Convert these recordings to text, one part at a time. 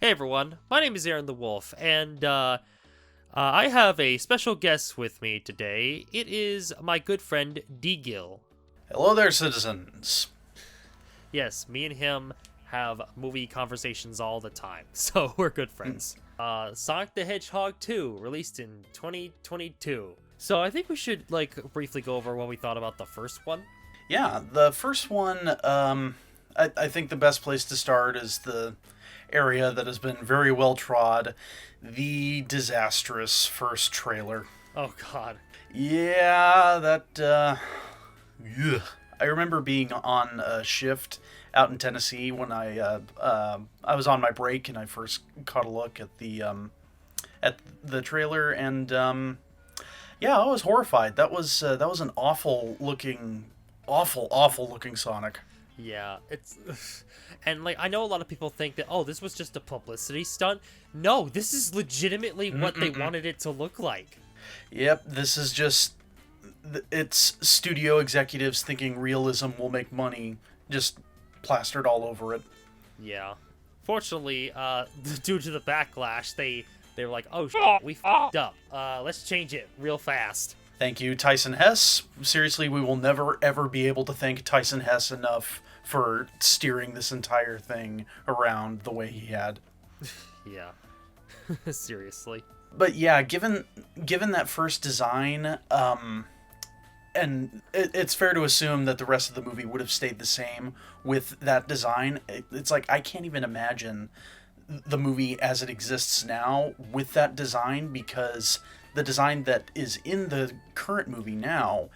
Hey everyone, my name is ArinTheWolf, and I have a special guest with me today. It is my good friend DGil. Hello there, citizens. Yes, me and him have movie conversations all the time, so we're good friends. Sonic the Hedgehog 2, released in 2022. So I think we should, briefly go over what we thought about the first one. Yeah, the first one, I think the best place to start is the area that has been very well trod, the disastrous first trailer. Oh god. Yeah, I remember being on a shift out in Tennessee when I was on my break and I first caught a look at the trailer, and yeah, I was horrified. That was an awful looking Sonic. Yeah, it's... And, I know a lot of people think that, oh, this was just a publicity stunt. No, this is legitimately what they wanted it to look like. Yep, this is just... It's studio executives thinking realism will make money, just plastered all over it. Yeah. Fortunately, due to the backlash, they were like, oh, shit, we f***ed up. Let's change it real fast. Thank you, Tyson Hess. Seriously, we will never, ever be able to thank Tyson Hess enough for steering this entire thing around the way he had. Yeah. Seriously. But yeah, given that first design, and it's fair to assume that the rest of the movie would have stayed the same with that design. It's like, I can't even imagine the movie as it exists now with that design, because the design that is in the current movie now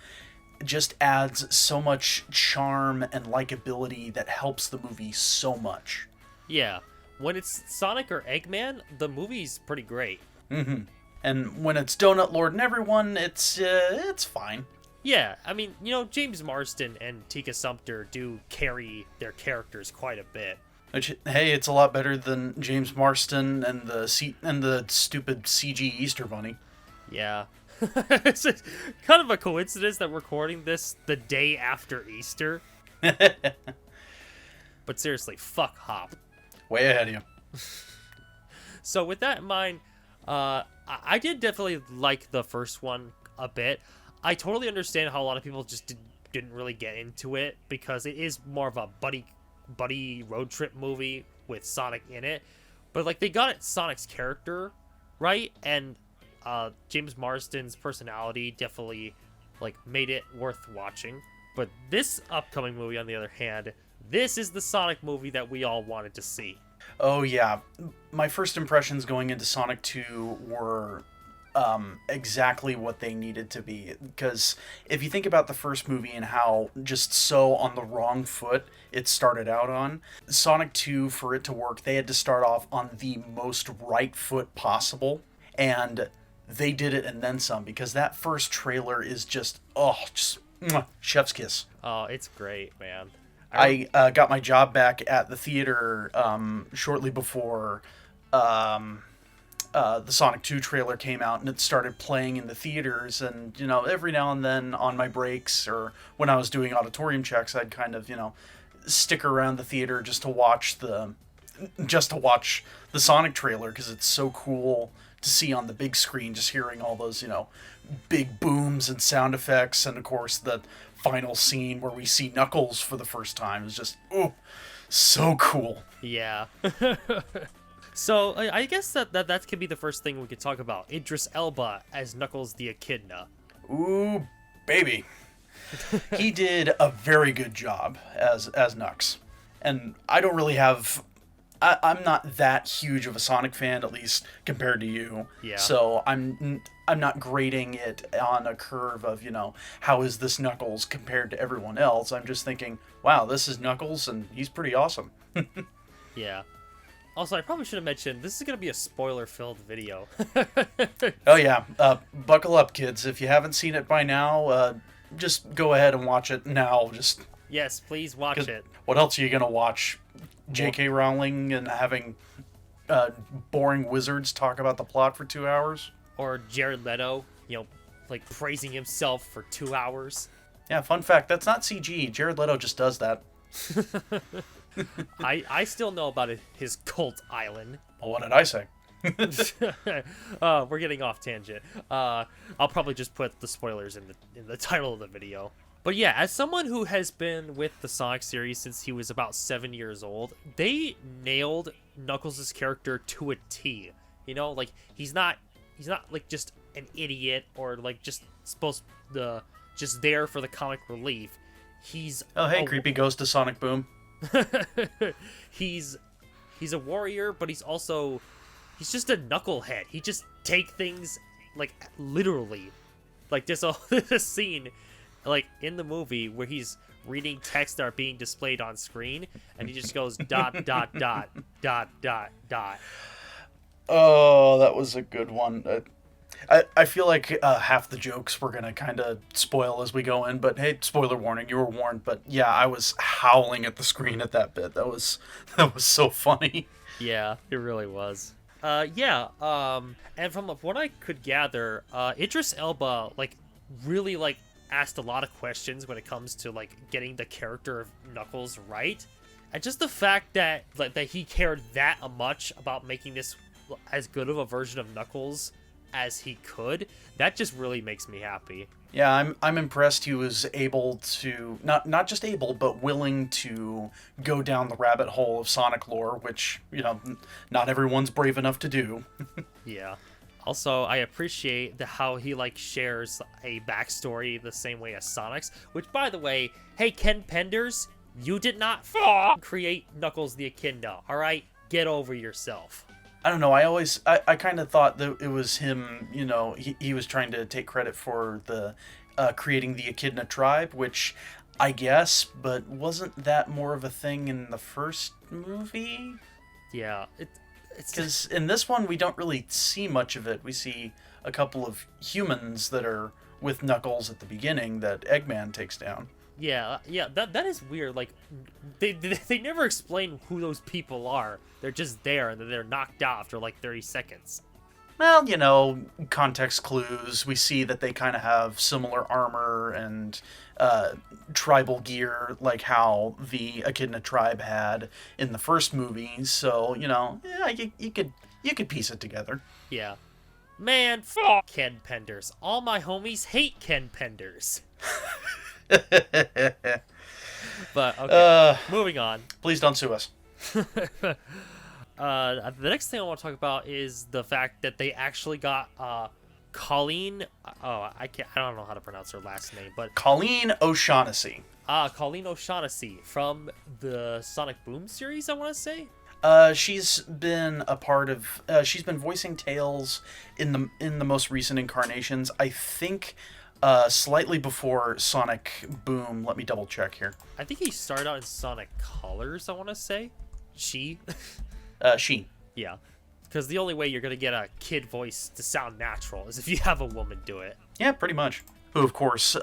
just adds so much charm and likability that helps the movie so much. Yeah. When it's Sonic or Eggman, the movie's pretty great. Mm-hmm. And when it's Donut Lord and everyone, it's fine. Yeah, I mean, James Marsden and Tika Sumpter do carry their characters quite a bit. Which, hey, it's a lot better than James Marsden and the stupid CG Easter Bunny. Yeah. It's kind of a coincidence that we're recording this the day after Easter. But seriously, fuck Hop. Way ahead of you. So with that in mind, I did definitely like the first one a bit. I totally understand how a lot of people just didn't really get into it, because it is more of a buddy road trip movie with Sonic in it. But they got Sonic's character right, and James Marsden's personality definitely made it worth watching. But this upcoming movie, on the other hand, this is the Sonic movie that we all wanted to see. Oh yeah, my first impressions going into Sonic 2 were exactly what they needed to be. Because if you think about the first movie and how just so on the wrong foot it started out on, Sonic 2, for it to work, they had to start off on the most right foot possible. And they did it and then some, because that first trailer is just chef's kiss. Oh, it's great, man. I got my job back at the theater shortly before the Sonic 2 trailer came out, and it started playing in the theaters. And every now and then on my breaks or when I was doing auditorium checks, I'd kind of stick around the theater just to watch the Sonic trailer, because it's so cool to see on the big screen, just hearing all those big booms and sound effects. And of course the final scene where we see Knuckles for the first time is just so cool. Yeah. So I guess that could be the first thing we could talk about. Idris Elba as Knuckles the Echidna. Ooh, baby. He did a very good job as Knux. And I don't really have... I'm not that huge of a Sonic fan, at least compared to you. Yeah. So I'm not grading it on a curve of, how is this Knuckles compared to everyone else. I'm just thinking, wow, this is Knuckles, and he's pretty awesome. Yeah. Also, I probably should have mentioned, this is going to be a spoiler-filled video. Oh, yeah. Buckle up, kids. If you haven't seen it by now, just go ahead and watch it now. Yes, please watch it. What else are you going to watch? J.K. Rowling and having boring wizards talk about the plot for 2 hours? Or Jared Leto, praising himself for 2 hours. Yeah, fun fact, that's not CG. Jared Leto just does that. I still know about his cult island. Well, what did I say? We're getting off tangent. I'll probably just put the spoilers in the title of the video. But yeah, as someone who has been with the Sonic series since he was about 7 years old, they nailed Knuckles' character to a T. You know, like he's not like just an idiot or like just supposed to just there for the comic relief. He's Creepy Ghost of Sonic Boom. he's a warrior, but he's just a knucklehead. He just take things like literally. Like there's a scene like in the movie where he's reading text that are being displayed on screen, and he just goes dot dot dot dot dot dot. Oh, that was a good one. I feel like half the jokes we're gonna kind of spoil as we go in, but hey, spoiler warning, you were warned. But yeah, I was howling at the screen at that bit. That was so funny. Yeah, it really was. And from what I could gather, Idris Elba really asked a lot of questions when it comes to getting the character of Knuckles right, and just the fact that that he cared that much about making this as good of a version of Knuckles as he could, that just really makes me happy. Yeah, I'm impressed he was able to not just able but willing to go down the rabbit hole of Sonic lore, which not everyone's brave enough to do. Yeah. Also, I appreciate how he shares a backstory the same way as Sonic's, which, by the way, hey, Ken Penders, you did not create Knuckles the Echidna, alright? Get over yourself. I don't know, I kind of thought that it was him, he was trying to take credit for the creating the Echidna tribe, which I guess, but wasn't that more of a thing in the first movie? Yeah, because in this one, we don't really see much of it. We see a couple of humans that are with Knuckles at the beginning that Eggman takes down. Yeah, that is weird. They never explain who those people are. They're just there, and then they're knocked out after 30 seconds. Well, context clues. We see that they kind of have similar armor and tribal gear, like how the Echidna tribe had in the first movie. So, you could piece it together. Yeah. Man, fuck Ken Penders. All my homies hate Ken Penders. But, okay, moving on. Please don't sue us. The next thing I want to talk about is the fact that they actually got Colleen. I don't know how to pronounce her last name, but Colleen O'Shaughnessy. Colleen O'Shaughnessy from the Sonic Boom series, I want to say. She's been a part of. She's been voicing Tails in the most recent incarnations. I think slightly before Sonic Boom. Let me double check here. I think he started out in Sonic Colors, I want to say. She. Yeah. Because the only way you're going to get a kid voice to sound natural is if you have a woman do it. Yeah, pretty much. Who, of course,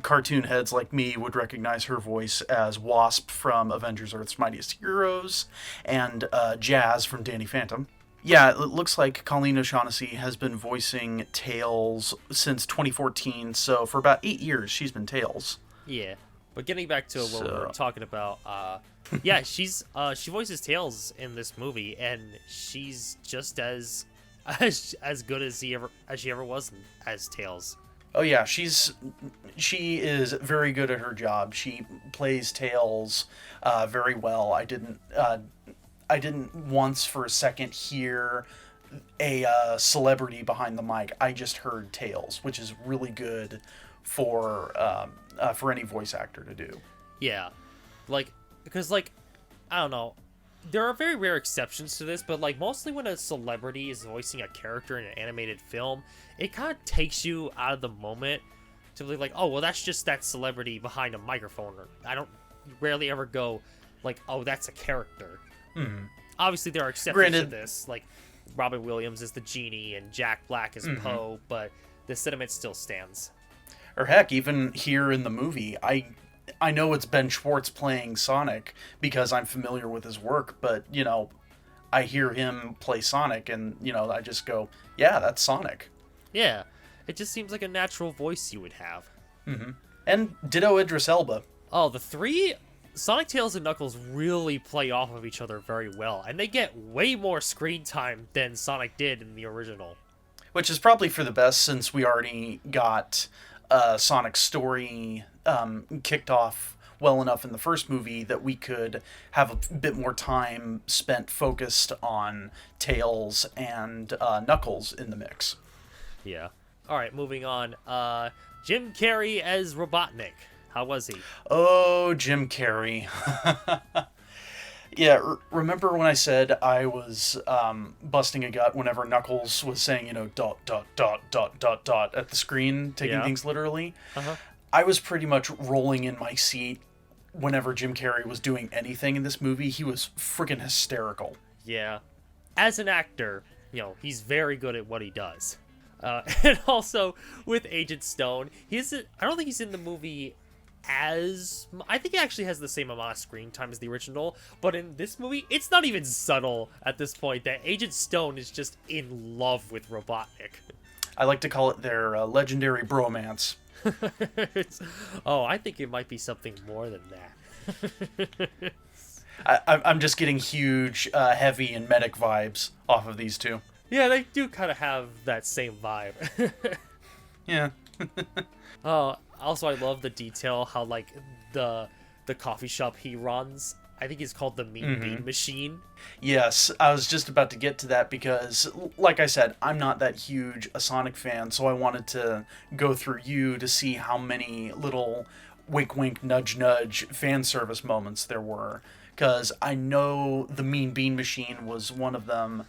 cartoon heads like me would recognize her voice as Wasp from Avengers Earth's Mightiest Heroes and Jazz from Danny Phantom. Yeah, it looks like Colleen O'Shaughnessy has been voicing Tails since 2014, so for about 8 years she's been Tails. Yeah, but getting back to what we were talking about, yeah, she voices Tails in this movie, and she's just as good as she ever was as Tails. Oh yeah, she is very good at her job. She plays Tails very well. I didn't once for a second hear a celebrity behind the mic. I just heard Tails, which is really good for any voice actor to do. Yeah, because I don't know. There are very rare exceptions to this, but mostly when a celebrity is voicing a character in an animated film, it kind of takes you out of the moment to be oh, well, that's just that celebrity behind a microphone. Or I don't rarely ever go oh, that's a character. Mm-hmm. Obviously, there are exceptions to this, Robin Williams is the genie and Jack Black is Poe, but the sentiment still stands. Or heck, even here in the movie, I know it's Ben Schwartz playing Sonic because I'm familiar with his work, but, I hear him play Sonic and, I just go, yeah, that's Sonic. Yeah, it just seems like a natural voice you would have. Mm-hmm. And ditto Idris Elba. Oh, the three Sonic, Tails, and Knuckles really play off of each other very well, and they get way more screen time than Sonic did in the original. Which is probably for the best since we already got Sonic's story kicked off well enough in the first movie that we could have a bit more time spent focused on Tails and Knuckles in the mix. Yeah. All right, moving on. Jim Carrey as Robotnik. How was he? Oh, Jim Carrey. Yeah, remember when I said I was busting a gut whenever Knuckles was saying, dot, dot, dot, dot, dot, dot at the screen, taking things literally? Uh-huh. I was pretty much rolling in my seat whenever Jim Carrey was doing anything in this movie. He was freaking hysterical. Yeah. As an actor, he's very good at what he does. And also, with Agent Stone, I don't think he's in the movie I think he actually has the same amount of screen time as the original, but in this movie, it's not even subtle at this point that Agent Stone is just in love with Robotnik. I like to call it their legendary bromance. I think it might be something more than that. I'm just getting huge, heavy, and medic vibes off of these two. Yeah, they do kind of have that same vibe. Yeah. Also, I love the detail how, like, the coffee shop he runs, I think it's called the Mean Bean Machine. Yes, I was just about to get to that because, like I said, I'm not that huge a Sonic fan, so I wanted to go through you to see how many little wink wink nudge nudge fan service moments there were, because I know the Mean Bean Machine was one of them.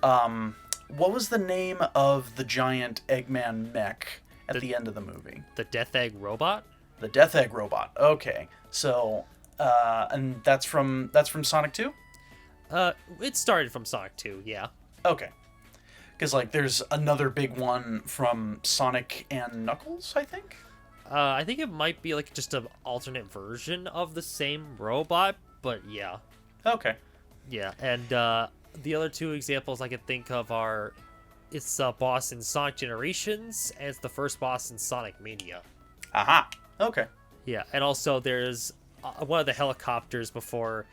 What was the name of the giant Eggman mech at the end of the movie? The Death Egg Robot? The Death Egg Robot. Okay. So, and that's from Sonic 2? It started from Sonic 2, yeah. Okay. Because, like, there's another big one from Sonic and Knuckles, I think? I think it might be, like, just an alternate version of the same robot, but yeah. Okay. Yeah, and the other two examples I could think of are... It's a boss in Sonic Generations, and it's the first boss in Sonic Mania. Aha. Okay. Yeah, and also there's one of the helicopters before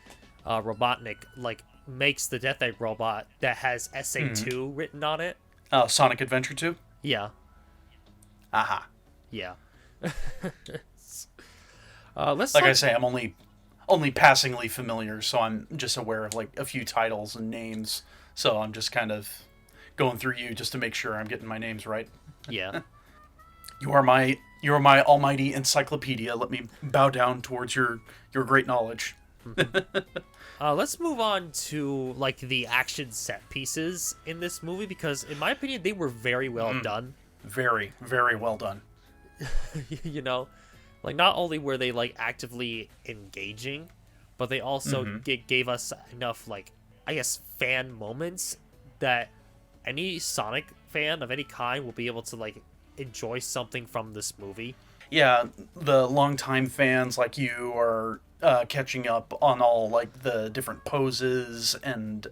Robotnik, like, makes the Death Egg robot that has SA2 written on it. Oh, Sonic Adventure 2? Yeah. Aha. Yeah. Like I say, I'm only passingly familiar, so I'm just aware of, like, a few titles and names. So I'm just kind of going through you just to make sure I'm getting my names right. Yeah. You are my almighty encyclopedia. Let me bow down towards your great knowledge. Let's move on to, like, the action set pieces in this movie, because in my opinion they were very well done. Very, very well done. Like, not only were they, like, actively engaging, but they also gave us enough, like, I guess, fan moments that any Sonic fan of any kind will be able to, like, enjoy something from this movie. Yeah, the longtime fans like you are catching up on all, like, the different poses and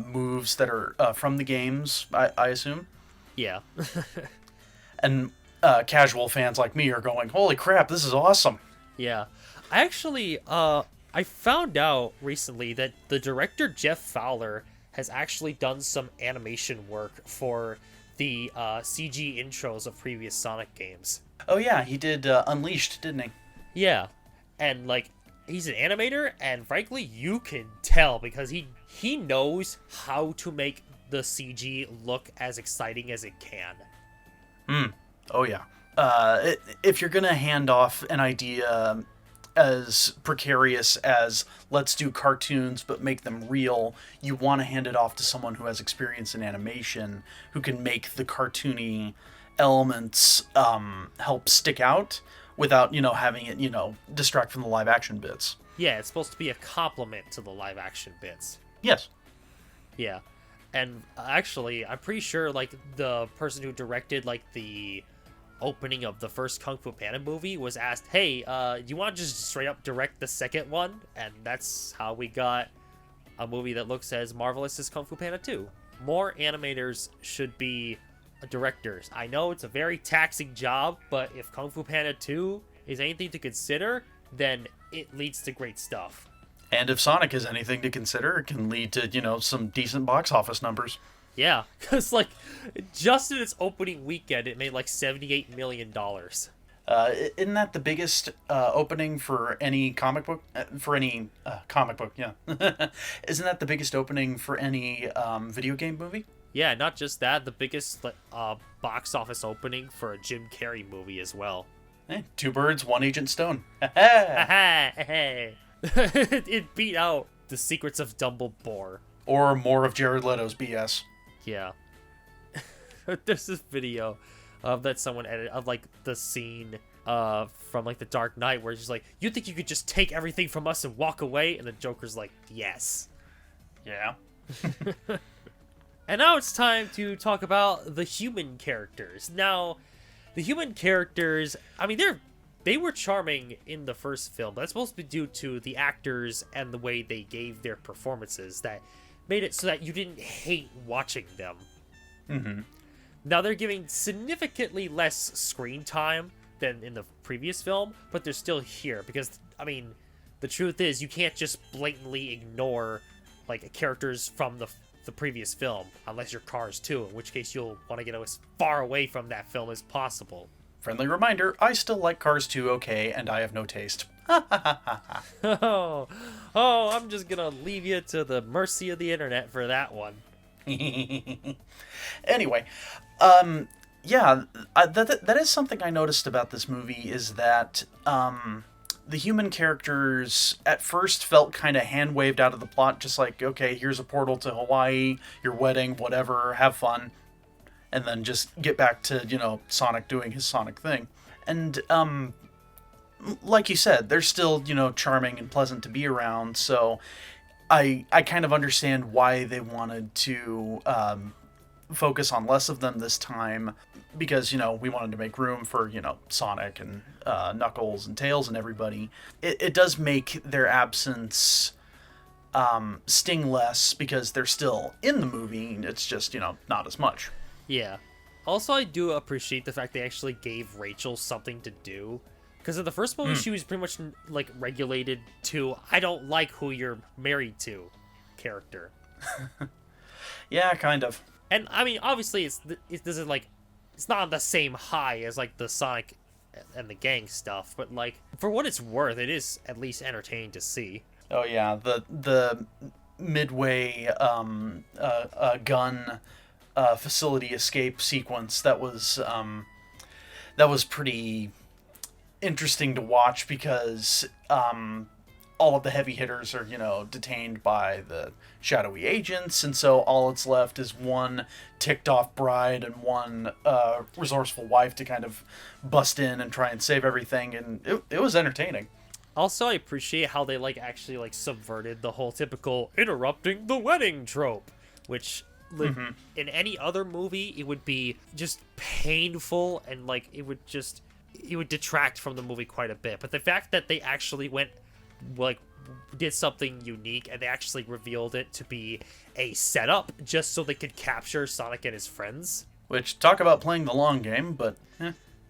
moves that are from the games, I assume. Yeah. And casual fans like me are going, holy crap, this is awesome. Yeah. I actually, I found out recently that the director Jeff Fowler has actually done some animation work for the CG intros of previous Sonic games. Oh yeah, he did Unleashed, didn't he? Yeah. And, like, he's an animator, and frankly, you can tell because he knows how to make the CG look as exciting as it can. Oh yeah. If you're gonna hand off an idea as precarious as let's do cartoons but make them real, you want to hand it off to someone who has experience in animation, who can make the cartoony elements help stick out without, having it, distract from the live action bits. Yeah, it's supposed to be a compliment to the live action bits. Yes. Yeah. And actually, I'm pretty sure, like, the person who directed, like, the opening of the first Kung Fu Panda movie was asked, hey, do you want to just straight up direct the second one? And that's how we got a movie that looks as marvelous as Kung Fu Panda 2. More animators should be directors. I know it's a very taxing job, but if Kung Fu Panda 2 is anything to consider, then it leads to great stuff. And if Sonic is anything to consider, it can lead to, some decent box office numbers. Yeah, because, like, just in its opening weekend, it made, like, $78 million. Isn't that the biggest opening for any comic book? Comic book, yeah. Isn't that the biggest opening for any video game movie? Yeah, not just that, the biggest box office opening for a Jim Carrey movie as well. Hey, 2 birds, 1 Agent Stone. It beat out The Secrets of Dumbledore. Or more of Jared Leto's BS. Yeah. There's this video that someone edited of, like, the scene from, like, The Dark Knight where it's just like, you think you could just take everything from us and walk away? And the Joker's like, yes. Yeah. And now it's time to talk about the human characters. Now, the human characters, I mean, they were charming in the first film, but that's supposed to be due to the actors and the way they gave their performances that made it so that you didn't hate watching them. Mm-hmm. Now, they're giving significantly less screen time than in the previous film, but they're still here because, I mean, the truth is you can't just blatantly ignore, like, characters from the previous film, unless you're Cars 2, in which case you'll want to get as far away from that film as possible. Friendly reminder, I still like Cars 2 okay, and I have no taste. Oh, I'm just gonna leave you to the mercy of the internet for that one. Anyway, yeah, that is something I noticed about this movie is that the human characters at first felt kind of hand-waved out of the plot, just like, okay, here's a portal to Hawaii, your wedding, whatever, have fun, and then just get back to, Sonic doing his Sonic thing. And, like you said, they're still, charming and pleasant to be around, so I kind of understand why they wanted to focus on less of them this time, because, we wanted to make room for, Sonic and Knuckles and Tails and everybody. It does make their absence sting less because they're still in the movie. It's just, not as much. Yeah. Also, I do appreciate the fact they actually gave Rachel something to do. Because in the first movie, she was pretty much, like, regulated to, I don't like who you're married to character. Yeah, kind of. And, I mean, obviously, it's not on the same high as, like, the Sonic and the gang stuff, but, like, for what it's worth, it is at least entertaining to see. Oh, yeah, the midway gun facility escape sequence, that was pretty interesting to watch because all of the heavy hitters are, detained by the shadowy agents, and so all that's left is one ticked-off bride and one resourceful wife to kind of bust in and try and save everything, and it was entertaining. Also, I appreciate how they, like, actually, like, subverted the whole typical interrupting the wedding trope, which, like, in any other movie, it would be just painful and, like, it would detract from the movie quite a bit. But the fact that they actually went, like, did something unique and they actually revealed it to be a setup just so they could capture Sonic and his friends. Which, talk about playing the long game, but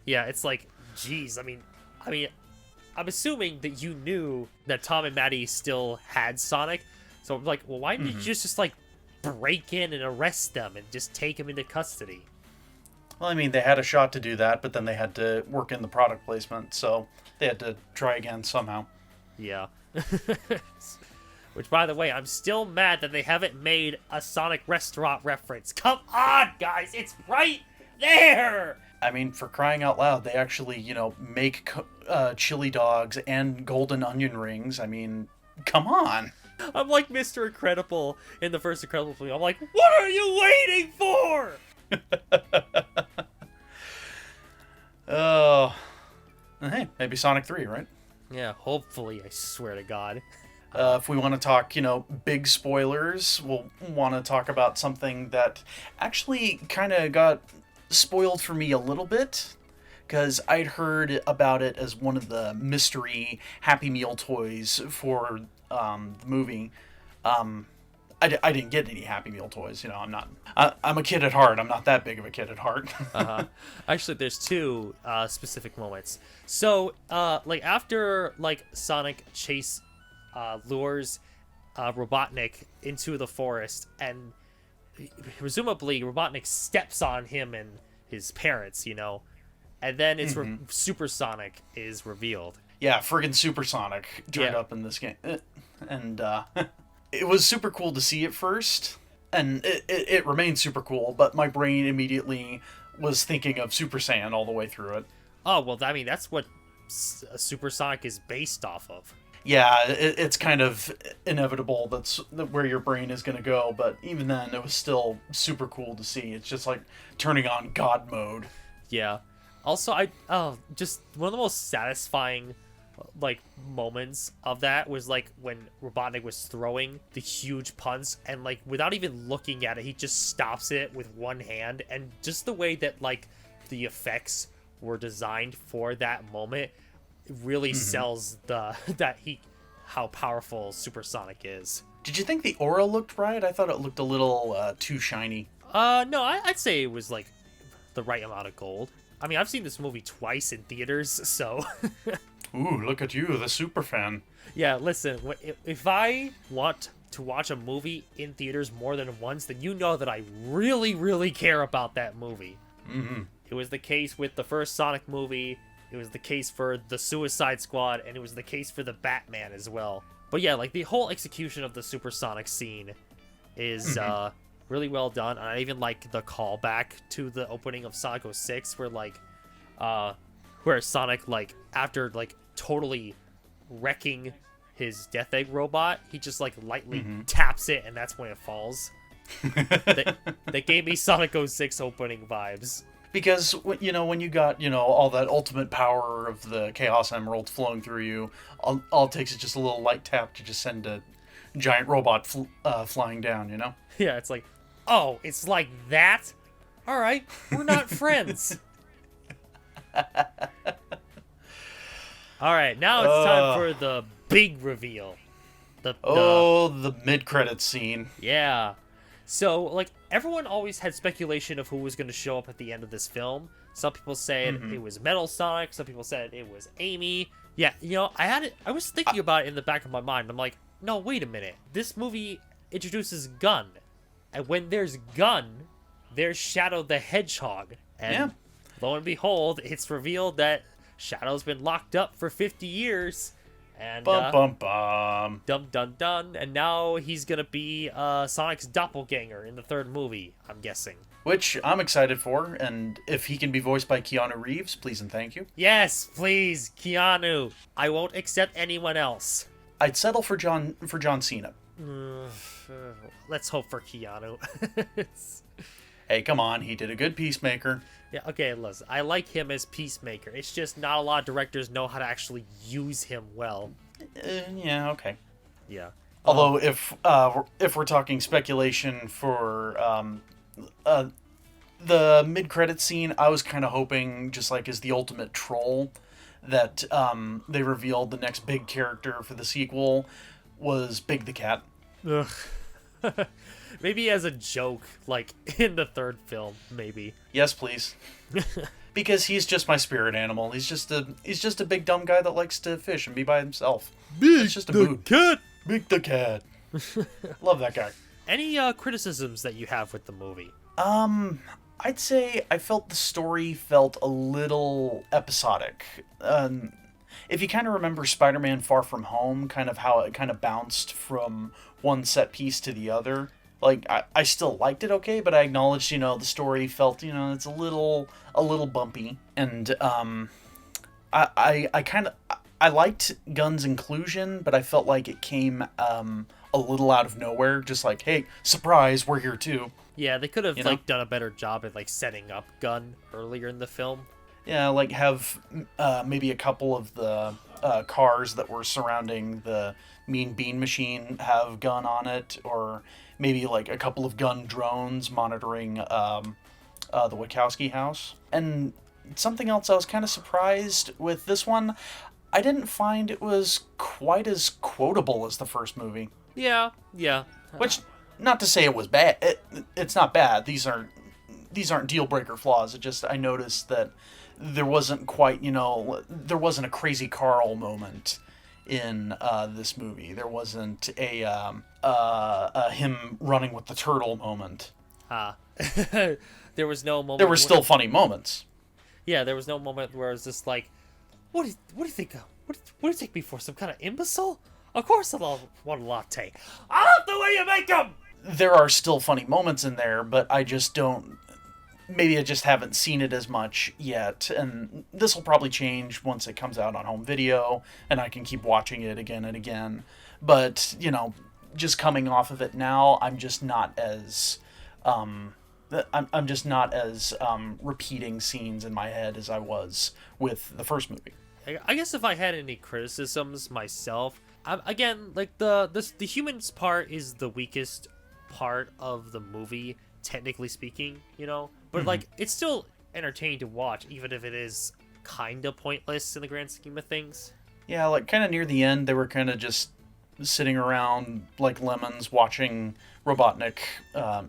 Yeah, it's like, geez, I mean, I'm assuming that you knew that Tom and Maddie still had Sonic, so I'm like, well, why didn't you just like break in and arrest them and just take them into custody? Well, I mean, they had a shot to do that, but then they had to work in the product placement, so they had to try again somehow. Yeah. Which, by the way, I'm still mad that they haven't made a Sonic restaurant reference. Come on, guys, it's right there! I mean, for crying out loud, they actually, make chili dogs and golden onion rings. I mean, come on. I'm like Mr. Incredible in the first Incredible movie. I'm like, what are you waiting for? Oh. Hey, maybe Sonic 3, right? Yeah, hopefully, I swear to God. If we want to talk, big spoilers, we'll want to talk about something that actually kind of got spoiled for me a little bit, because I'd heard about it as one of the mystery Happy Meal toys for the movie. I didn't get any Happy Meal toys. You know, I'm a kid at heart. I'm not that big of a kid at heart. Actually, there's two specific moments. So, like after like Sonic lures Robotnik into the forest, and presumably Robotnik steps on him and his parents, you know, and then it's Super Sonic is revealed. Yeah, friggin' Supersonic turned up in this game, and it was super cool to see at first, and it remained super cool. But my brain immediately was thinking of Super Saiyan all the way through it. Oh well, I mean that's what Super Sonic is based off of. Yeah, it's kind of inevitable that's where your brain is going to go. But even then, it was still super cool to see. It's just like turning on God mode. Yeah. Also, just one of the most satisfying like moments of that was like when Robotnik was throwing the huge punch, and like without even looking at it, he just stops it with one hand, and just the way that like the effects were designed for that moment really sells how powerful Supersonic is. Did you think the aura looked right? I thought it looked a little too shiny. No, I'd say it was like the right amount of gold. I mean, I've seen this movie twice in theaters, so. Ooh, look at you, the super fan. Yeah, listen, if I want to watch a movie in theaters more than once, then you know that I really, really care about that movie. Mm-hmm. It was the case with the first Sonic movie, it was the case for the Suicide Squad, and it was the case for the Batman as well. But yeah, like the whole execution of the Supersonic scene is really well done, and I even like the callback to the opening of Sonic 06 where Sonic, like, after, like, totally wrecking his Death Egg robot, he just, like, lightly taps it, and that's when it falls. They gave me Sonic 06 opening vibes. Because, you know, when you got, you know, all that ultimate power of the Chaos Emerald flowing through you, all it takes is just a little light tap to just send a giant robot flying down, you know? Yeah, it's like, oh, it's like that? Alright, we're not friends. Alright, now it's time for the big reveal. The mid-credits scene. Yeah. So, like, everyone always had speculation of who was going to show up at the end of this film. Some people said it was Metal Sonic. Some people said it was Amy. Yeah, you know, I was thinking about it in the back of my mind. I'm like, no, wait a minute. This movie introduces Gun. And when there's Gun, there's Shadow the Hedgehog. And lo and behold, it's revealed that Shadow's been locked up for 50 years. And dun dun dun, and now he's gonna be Sonic's doppelganger in the third movie, I'm guessing. Which I'm excited for, and if he can be voiced by Keanu Reeves, please and thank you. Yes, please, Keanu. I won't accept anyone else. I'd settle for John Cena. Let's hope for Keanu. Hey, come on, he did a good Peacemaker. Yeah, okay, listen, I like him as Peacemaker. It's just not a lot of directors know how to actually use him well. Yeah, okay. Yeah. Although, if we're talking speculation for the mid-credit scene, I was kind of hoping, just like as the ultimate troll, that they revealed the next big character for the sequel was Big the Cat. Ugh. Maybe as a joke, like in the third film, maybe. Yes, please. Because he's just my spirit animal. He's just a big dumb guy that likes to fish and be by himself. Big the Cat. Big the Cat. Love that guy. Any criticisms that you have with the movie? I'd say I felt the story felt a little episodic. If you kind of remember Spider-Man Far From Home, kind of how it kind of bounced from one set piece to the other. Like, I still liked it okay, but I acknowledged, you know, the story felt, you know, it's a little bumpy. And I liked Gun's inclusion, but I felt like it came a little out of nowhere. Just like, hey, surprise, we're here too. Yeah, they could have like done a better job at like setting up Gun earlier in the film. Yeah, like have maybe a couple of the cars that were surrounding the Mean Bean Machine have Gun on it, or maybe like a couple of Gun drones monitoring the Wachowski house. And something else I was kind of surprised with this one, I didn't find it was quite as quotable as the first movie. Yeah. not to say it was bad. It's not bad. These aren't deal breaker flaws. It just I noticed that there wasn't quite, there wasn't a crazy Carl moment in this movie. There wasn't a him running with the turtle moment. There was no moment. There were still funny moments. Yeah, there was no moment where it was just like, what do you think? What do you take me for, some kind of imbecile? Of course I'll want a latte. I love the way you make them! There are still funny moments in there, but I just don't... Maybe I just haven't seen it as much yet, and this will probably change once it comes out on home video, and I can keep watching it again and again. But, just coming off of it now, I'm just not as... I'm just not as repeating scenes in my head as I was with the first movie. I guess if I had any criticisms myself, again, like the humans part is the weakest part of the movie, technically speaking, but like it's still entertaining to watch, even if it is kind of pointless in the grand scheme of things. Yeah, like kind of near the end, they were kind of just sitting around like lemons watching Robotnik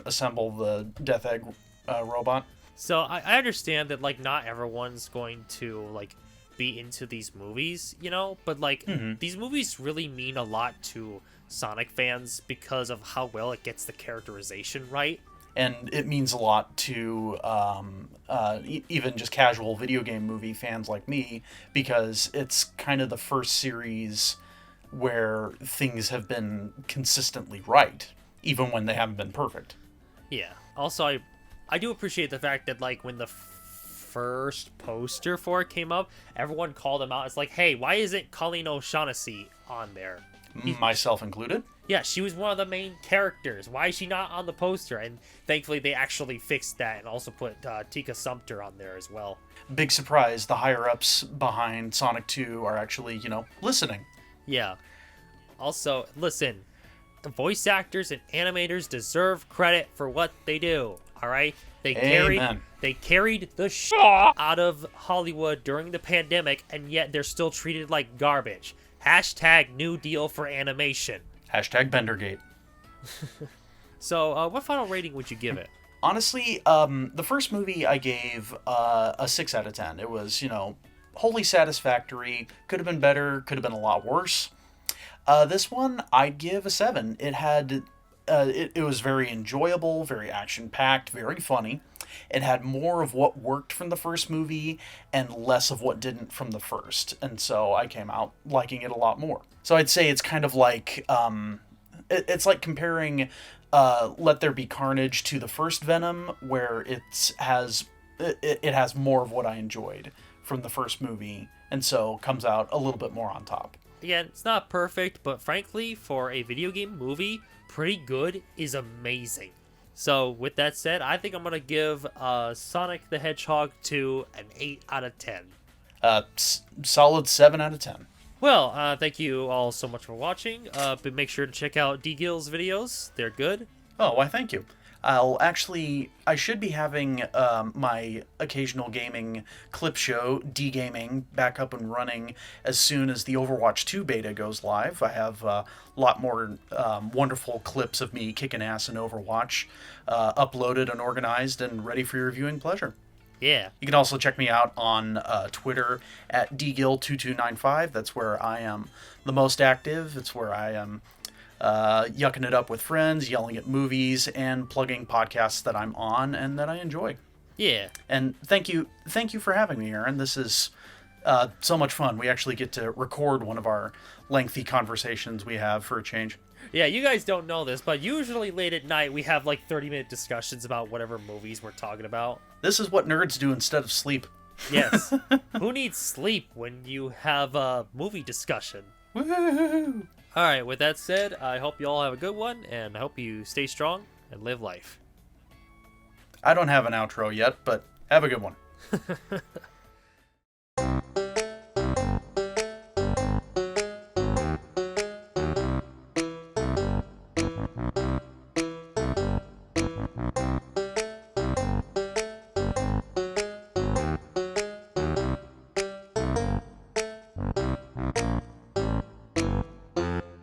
assemble the Death Egg robot. So I understand that like not everyone's going to like be into these movies, but like these movies really mean a lot to Sonic fans because of how well it gets the characterization right. And it means a lot to even just casual video game movie fans like me, because it's kind of the first series where things have been consistently right, even when they haven't been perfect. Yeah. Also, I do appreciate the fact that like when the first poster for it came up, everyone called him out. It's like, hey, why isn't Colleen O'Shaughnessy on there? Myself included. Yeah, she was one of the main characters. Why is she not on the poster? And thankfully they actually fixed that and also put Tika Sumpter on there as well. Big surprise, the higher-ups behind Sonic 2 are actually, listening. Yeah. Also, listen, the voice actors and animators deserve credit for what they do, all right? They carried the shit out of Hollywood during the pandemic, and yet they're still treated like garbage. Hashtag New Deal for animation. Hashtag Bendergate. So, what final rating would you give it? Honestly, the first movie I gave a 6 out of 10. It was, wholly satisfactory. Could have been better. Could have been a lot worse. This one, I'd give a 7. It had... it was very enjoyable, very action-packed, very funny. It had more of what worked from the first movie and less of what didn't from the first. And so I came out liking it a lot more. So I'd say it's kind of like... it's like comparing Let There Be Carnage to the first Venom, where it has more of what I enjoyed from the first movie, and so comes out a little bit more on top. Again, it's not perfect, but frankly, for a video game movie, pretty good is amazing. So, with that said, I think I'm going to give Sonic the Hedgehog 2 an 8 out of 10. Solid 7 out of 10. Well, thank you all so much for watching. But make sure to check out DGil's videos. They're good. Oh, why thank you. I should be having my occasional gaming clip show, D-Gaming, back up and running as soon as the Overwatch 2 beta goes live. I have a lot more wonderful clips of me kicking ass in Overwatch uploaded and organized and ready for your viewing pleasure. Yeah. You can also check me out on Twitter at DGil2295. That's where I am the most active. It's where I am yucking it up with friends, yelling at movies, and plugging podcasts that I'm on and that I enjoy. Yeah. And thank you for having me, Arin. This is so much fun. We actually get to record one of our lengthy conversations we have for a change. Yeah, you guys don't know this, but usually late at night we have like 30-minute discussions about whatever movies we're talking about. This is what nerds do instead of sleep. Yes. Who needs sleep when you have a movie discussion? Woo-hoo-hoo-hoo. All right, with that said, I hope you all have a good one, and I hope you stay strong and live life. I don't have an outro yet, but have a good one.